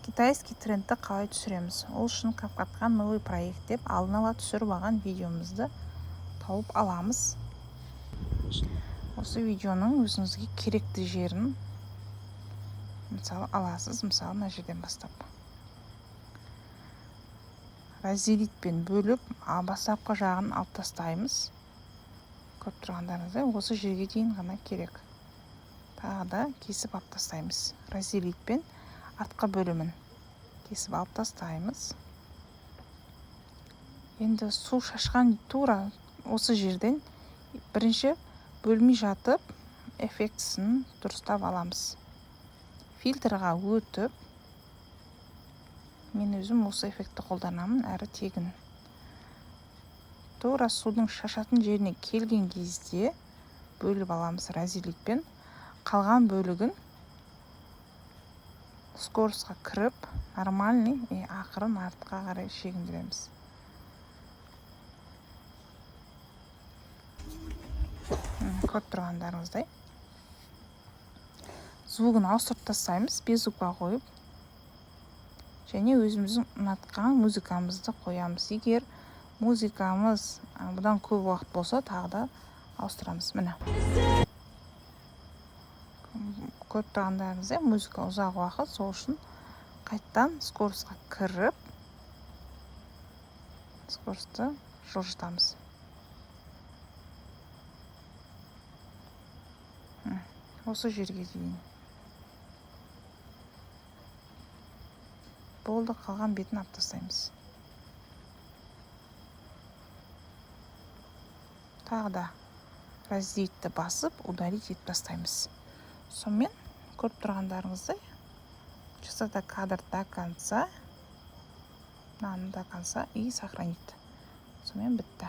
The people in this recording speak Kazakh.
китайский трендті қалай түсіреміз. Ол үшін CapCut'қа новый проект деп алдын ала түсіріп алған видеомызды тауып аламыз. Осы видеоның өзіңізге керекті жерін мысалы аласыз. Мысалы мына жерден бастап. Разделитпен бөліп, бастапқы жағын алып тастаймыз. Көріп тұрғандарыңыздай, осы жерге дейін ғана керек. Тағы да кесіп алып тастаймыз. Разделитпен артқы бөлімін кесіп алып тастаймыз. Енді су шашқан тура осы жерден бірінші бөлмей жатып эффектісін дұрыстап аламыз. Фильтрға өтіп, мен өзім осы эффектті қолданамын, әрі тегін. Тура судың шашатын жеріне келген кезде бөліп аламыз разделитпен. Қалған бөлігін скоростьқа кіріп, нормальный ақырын артқа қарай шегіндіреміз. Көріп тұрғандарыңыздай. Звугын ауыстырып тастаймыз, без звукқа қойып. Және өзіміздің ұнатқан музыкамызды қоямыз. Егер музыкамыз бұдан көп уақыт болса, тағы да ауыстырамыз. Міне. Көріп тұрғандарыңыздай, музыка ұзақ уақыт, сол үшін қайттан скоростьқа кіріп, скоростьті жылжытамыз. Осы жерге дейін. Болды, қалған бетін алып тастаймыз. Тағы да разделитті басып, удалить етіп тастаймыз. Сонымен көріп тұрғандарыңыздай, частота кадр до конца, до конца и сохранить. Сонымен бітті.